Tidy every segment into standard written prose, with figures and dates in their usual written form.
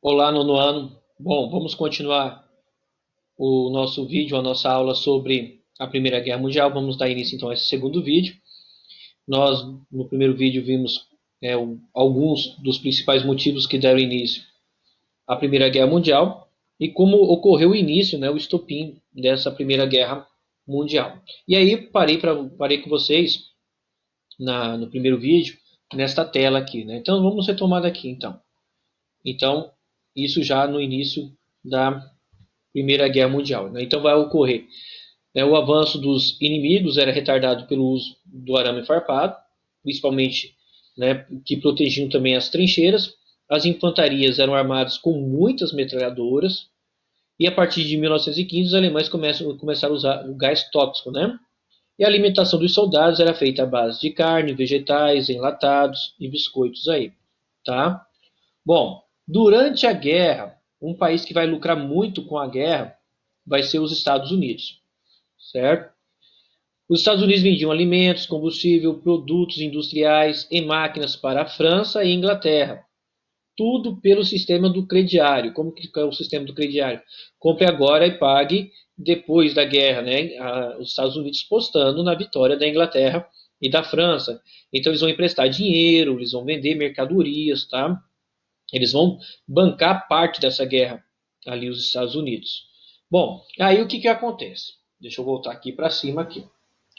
Olá, nono ano. Bom, vamos continuar o nosso vídeo, a nossa aula sobre a Primeira Guerra Mundial. Vamos dar início então a esse segundo vídeo. Nós, no primeiro vídeo, vimos alguns dos principais motivos que deram início à Primeira Guerra Mundial e como ocorreu o início, o estopim dessa Primeira Guerra Mundial. E aí parei com vocês no primeiro vídeo, nesta tela aqui. Então vamos retomar daqui então. Então, isso já no início da Primeira Guerra Mundial. Então vai ocorrer o avanço dos inimigos era retardado pelo uso do arame farpado, principalmente que protegiam também as trincheiras. As infantarias eram armadas com muitas metralhadoras. E a partir de 1915 os alemães começaram a usar o gás tóxico. E a alimentação dos soldados era feita à base de carne, vegetais, enlatados e biscoitos aí. Tá? Bom, durante a guerra, um país que vai lucrar muito com a guerra vai ser os Estados Unidos, certo? Os Estados Unidos vendiam alimentos, combustível, produtos industriais e máquinas para a França e Inglaterra. Tudo pelo sistema do crediário. Como que é o sistema do crediário? Compre agora e pague depois da guerra, os Estados Unidos postando na vitória da Inglaterra e da França. Então eles vão emprestar dinheiro, eles vão vender mercadorias, tá? Eles vão bancar parte dessa guerra ali, os Estados Unidos. Bom, aí o que acontece? Deixa eu voltar aqui para cima aqui,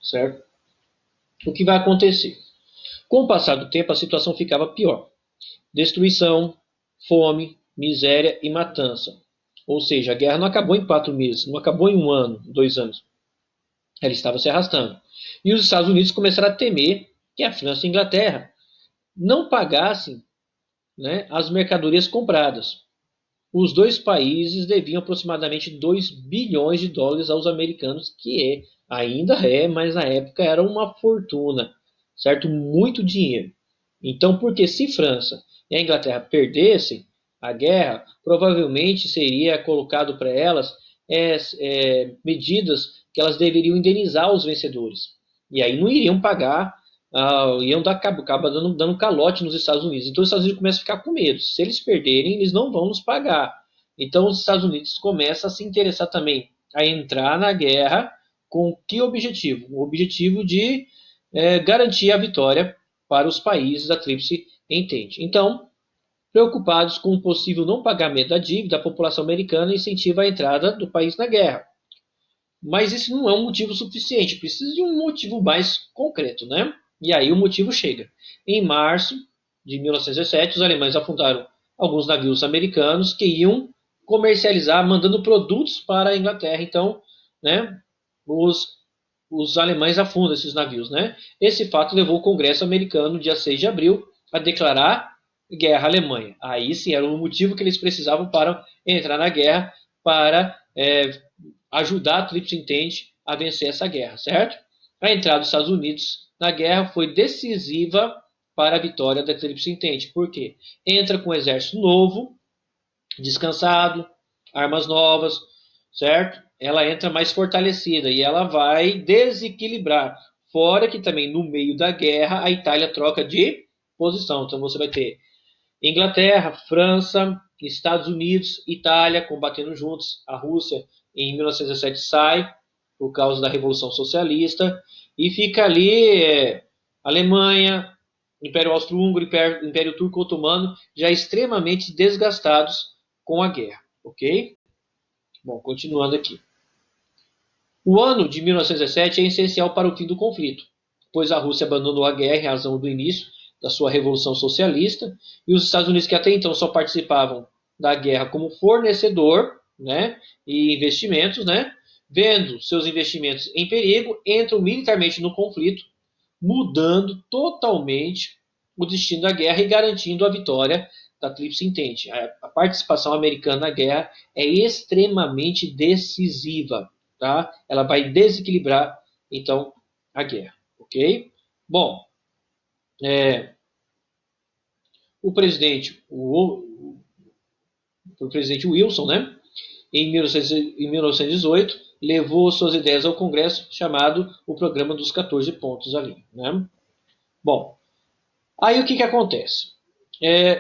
certo? O que vai acontecer? Com o passar do tempo, a situação ficava pior. Destruição, fome, miséria e matança. Ou seja, a guerra não acabou em 4 meses, não acabou em 1 ano, 2 anos. Ela estava se arrastando. E os Estados Unidos começaram a temer que a França e a Inglaterra não pagassem as mercadorias compradas. Os dois países deviam aproximadamente 2 bilhões de dólares aos americanos, que ainda mas na época era uma fortuna, certo? Muito dinheiro. Então, porque se França e a Inglaterra perdessem a guerra, provavelmente seria colocado para elas medidas que elas deveriam indenizar os vencedores. E aí não iriam pagar, iam acabar dando calote nos Estados Unidos. Então os Estados Unidos começam a ficar com medo. Se eles perderem, eles não vão nos pagar. Então os Estados Unidos começam a se interessar também a entrar na guerra com que objetivo? O objetivo de garantir a vitória para os países da Tríplice Entente. Então, preocupados com o possível não pagamento da dívida, a população americana incentiva a entrada do país na guerra. Mas isso não é um motivo suficiente, precisa de um motivo mais concreto, E aí o motivo chega. Em março de 1917, os alemães afundaram alguns navios americanos que iam comercializar, mandando produtos para a Inglaterra. Então, os, os alemães afundam esses navios, Esse fato levou o Congresso americano, dia 6 de abril, a declarar guerra à Alemanha. Aí sim, era o motivo que eles precisavam para entrar na guerra, para ajudar a Tríplice Entente a vencer essa guerra, certo? A entrada dos Estados Unidos na guerra foi decisiva para a vitória da Tríplice Entente. Por quê? Entra com um exército novo, descansado, armas novas, certo? Ela entra mais fortalecida e ela vai desequilibrar. Fora que também no meio da guerra a Itália troca de posição. Então você vai ter Inglaterra, França, Estados Unidos, Itália combatendo juntos. A Rússia em 1917 sai por causa da Revolução Socialista e fica ali Alemanha, Império Austro-Húngaro, Império Turco-Otomano já extremamente desgastados com a guerra, ok? Bom, continuando aqui. O ano de 1917 é essencial para o fim do conflito, pois a Rússia abandonou a guerra em razão do início da sua Revolução Socialista e os Estados Unidos, que até então só participavam da guerra como fornecedor e investimentos, vendo seus investimentos em perigo, entram militarmente no conflito, mudando totalmente o destino da guerra e garantindo a vitória da Tríplice Entente. A participação americana na guerra é extremamente decisiva, tá? Ela vai desequilibrar então a guerra, ok? Bom, o presidente Wilson, em 1918, levou suas ideias ao Congresso, chamado o Programa dos 14 Pontos ali, Bom, aí o que acontece?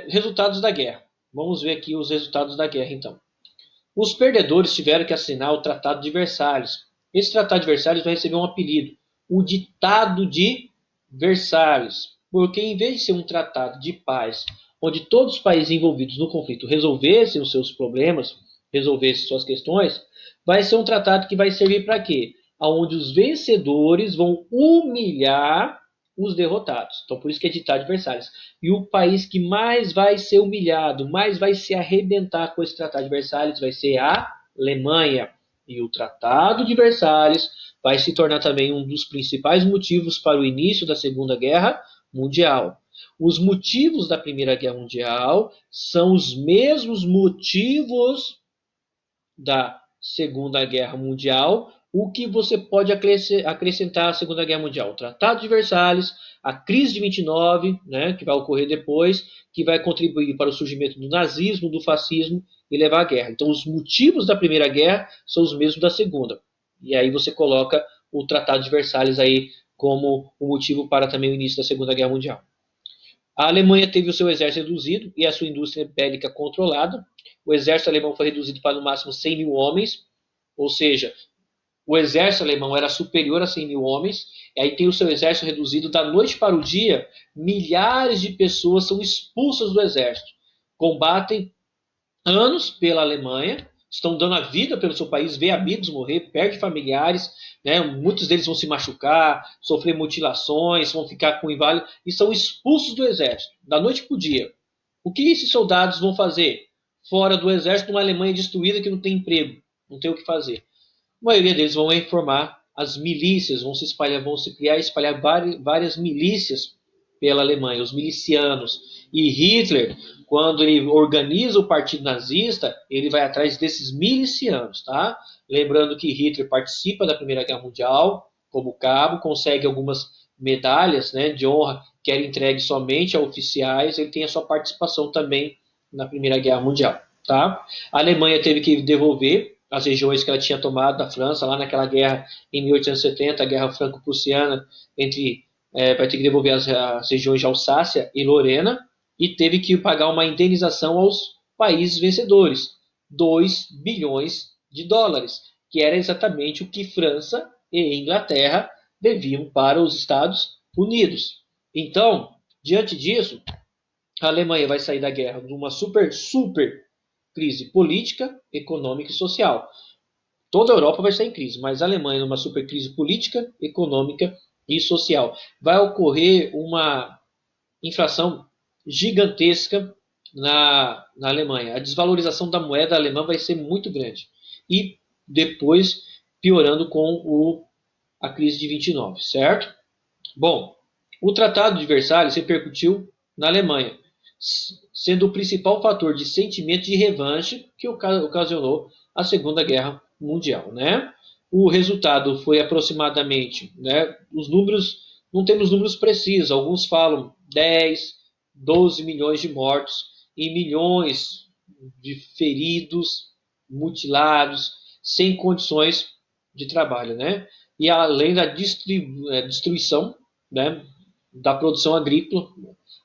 Resultados da guerra. Vamos ver aqui os resultados da guerra, então. Os perdedores tiveram que assinar o Tratado de Versalhes. Esse Tratado de Versalhes vai receber um apelido, o Ditado de Versalhes, porque em vez de ser um tratado de paz, onde todos os países envolvidos no conflito resolvessem os seus problemas, resolvessem suas questões, vai ser um tratado que vai servir para quê? Onde os vencedores vão humilhar os derrotados. Então, por isso que é ditado de Versalhes. E o país que mais vai ser humilhado, mais vai se arrebentar com esse Tratado de Versalhes, vai ser a Alemanha. E o Tratado de Versalhes vai se tornar também um dos principais motivos para o início da Segunda Guerra Mundial. Os motivos da Primeira Guerra Mundial são os mesmos motivos da Segunda Guerra Mundial. O que você pode acrescentar à Segunda Guerra Mundial? O Tratado de Versalhes, a crise de 29, né, que vai ocorrer depois, que vai contribuir para o surgimento do nazismo, do fascismo e levar à guerra. Então, os motivos da Primeira Guerra são os mesmos da Segunda. E aí você coloca o Tratado de Versalhes aí como o motivo para também o início da Segunda Guerra Mundial. A Alemanha teve o seu exército reduzido e a sua indústria bélica controlada. O exército alemão foi reduzido para no máximo 100 mil homens, ou seja, o exército alemão era superior a 100 mil homens, e aí tem o seu exército reduzido da noite para o dia, milhares de pessoas são expulsas do exército, combatem anos pela Alemanha, estão dando a vida pelo seu país, vê amigos morrer, perde familiares, né? Muitos deles vão se machucar, sofrer mutilações, vão ficar com inválido e são expulsos do exército, da noite para o dia. O que esses soldados vão fazer fora do exército numa Alemanha destruída que não tem emprego, não tem o que fazer? A maioria deles vão informar as milícias, vão se espalhar, vão se criar e espalhar várias milícias pela Alemanha, os milicianos. E Hitler, quando ele organiza o partido nazista, ele vai atrás desses milicianos, tá? Lembrando que Hitler participa da Primeira Guerra Mundial como cabo, consegue algumas medalhas, né, de honra que eram entregues somente a oficiais, ele tem a sua participação também na Primeira Guerra Mundial, tá? A Alemanha teve que devolver as regiões que ela tinha tomado da França, lá naquela guerra em 1870, a Guerra Franco-Prussiana, vai ter que devolver as regiões de Alsácia e Lorena, e teve que pagar uma indenização aos países vencedores, 2 bilhões de dólares, que era exatamente o que França e Inglaterra deviam para os Estados Unidos. Então, diante disso, a Alemanha vai sair da guerra de uma super crise política, econômica e social. Toda a Europa vai estar em crise, mas a Alemanha numa super crise política, econômica e social. Vai ocorrer uma inflação gigantesca na Alemanha. A desvalorização da moeda alemã vai ser muito grande. E depois piorando com a crise de 29, certo? Bom, o Tratado de Versalhes repercutiu na Alemanha, sendo o principal fator de sentimento de revanche que ocasionou a Segunda Guerra Mundial, né? O resultado foi aproximadamente, né, os números, não temos números precisos, alguns falam 10, 12 milhões de mortos e milhões de feridos, mutilados, sem condições de trabalho, né? E além da destruição, né, da produção agrícola.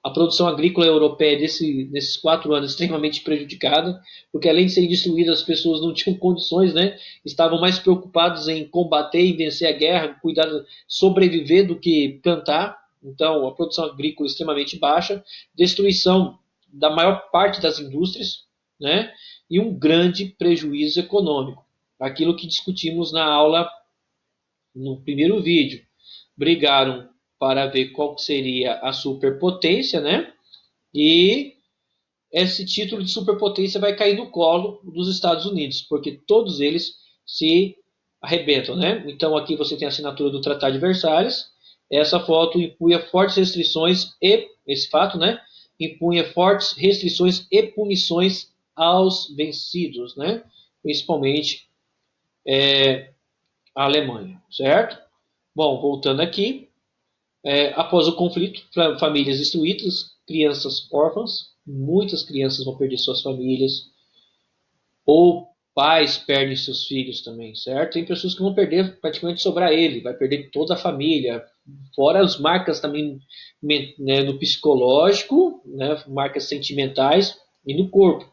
A produção agrícola europeia nesses 4 anos extremamente prejudicada, porque além de serem destruídas, as pessoas não tinham condições, né? Estavam mais preocupados em combater e vencer a guerra, cuidar, sobreviver do que plantar. Então, a produção agrícola extremamente baixa, destruição da maior parte das indústrias, né? E um grande prejuízo econômico. Aquilo que discutimos na aula no primeiro vídeo. Brigaram para ver qual seria a superpotência, né? E esse título de superpotência vai cair no colo dos Estados Unidos, porque todos eles se arrebentam, né? Então aqui você tem a assinatura do Tratado de Versalhes. Essa foto impunha fortes restrições e esse fato, né? Impunha fortes restrições e punições aos vencidos, né? Principalmente a Alemanha, certo? Bom, voltando aqui, após o conflito, famílias destruídas, crianças órfãs, muitas crianças vão perder suas famílias, ou pais perdem seus filhos também, certo? Tem pessoas que vão perder praticamente sobrar ele, vai perder toda a família, fora as marcas também, né, no psicológico, né, marcas sentimentais, e no corpo,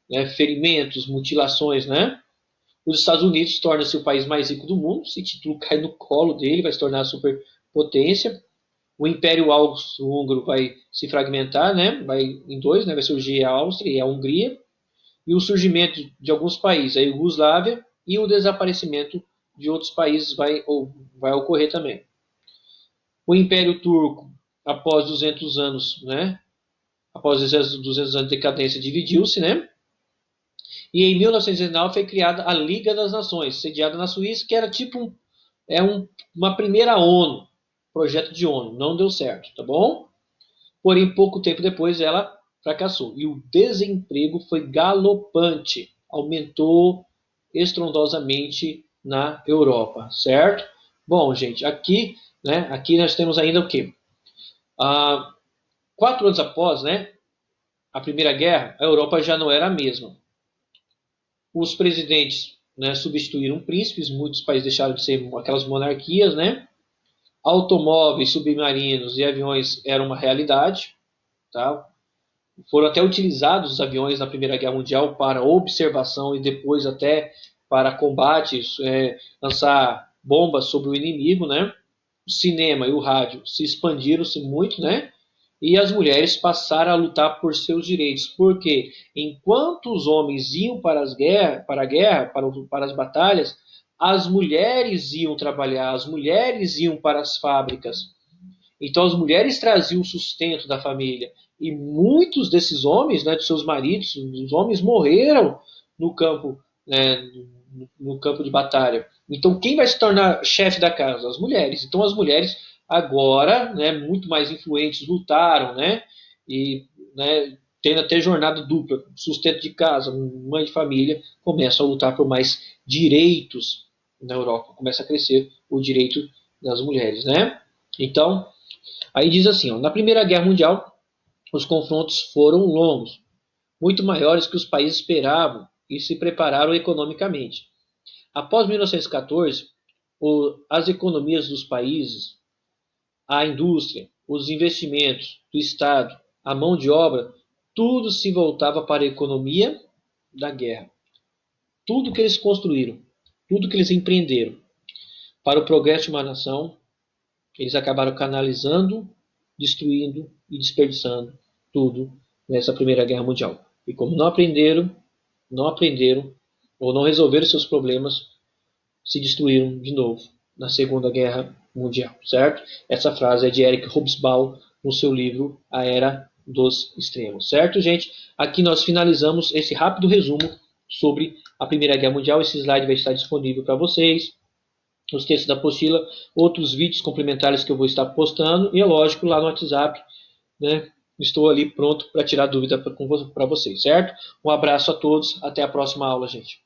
né? Ferimentos, mutilações, né? Os Estados Unidos torna-se o país mais rico do mundo, esse título cai no colo dele, vai se tornar a superpotência. O Império Austro-Húngaro vai se fragmentar, né? Vai em dois, né? Vai surgir a Áustria e a Hungria, e o surgimento de alguns países, a Iugoslávia, e o desaparecimento de outros países vai ocorrer também. O Império Turco, após 200 anos, né? Após 200 anos de decadência, dividiu-se, né? E em 1909 foi criada a Liga das Nações, sediada na Suíça, que era tipo uma primeira ONU, projeto de ONU, não deu certo, tá bom? Porém, pouco tempo depois ela fracassou. E o desemprego foi galopante, aumentou estrondosamente na Europa, certo? Bom, gente, aqui nós temos ainda o quê? 4 anos após, né, a Primeira Guerra, a Europa já não era a mesma. Os presidentes, né, substituíram príncipes, muitos países deixaram de ser aquelas monarquias, né? Automóveis, submarinos e aviões eram uma realidade, tá? Foram até utilizados os aviões na Primeira Guerra Mundial para observação e depois até para combates, lançar bombas sobre o inimigo, né? O cinema e o rádio se expandiram-se muito, né? E as mulheres passaram a lutar por seus direitos, porque enquanto os homens iam para a guerra, para as batalhas, as mulheres iam trabalhar, as mulheres iam para as fábricas. Então as mulheres traziam o sustento da família. E muitos desses homens, né, de seus maridos, os homens morreram no campo, né, no campo de batalha. Então quem vai se tornar chefe da casa? As mulheres. Então as mulheres agora, né, muito mais influentes, lutaram, né, e, né, tendo até jornada dupla, sustento de casa, mãe de família, começam a lutar por mais direitos na Europa. Começa a crescer o direito das mulheres, né? Então, aí diz assim, ó, na Primeira Guerra Mundial, os confrontos foram longos, muito maiores que os países esperavam e se prepararam economicamente. Após 1914, as economias dos países, a indústria, os investimentos do Estado, a mão de obra, tudo se voltava para a economia da guerra. Tudo que eles construíram, tudo que eles empreenderam para o progresso de uma nação, eles acabaram canalizando, destruindo e desperdiçando tudo nessa Primeira Guerra Mundial. E como não aprenderam ou não resolveram seus problemas, se destruíram de novo na Segunda Guerra Mundial, certo? Essa frase é de Eric Hobsbawm no seu livro A Era dos Extremos, certo, gente? Aqui nós finalizamos esse rápido resumo sobre a Primeira Guerra Mundial. Esse slide vai estar disponível para vocês, os textos da apostila, outros vídeos complementares que eu vou estar postando e, é lógico, lá no WhatsApp, né? Estou ali pronto para tirar dúvida para vocês, certo? Um abraço a todos, até a próxima aula, gente.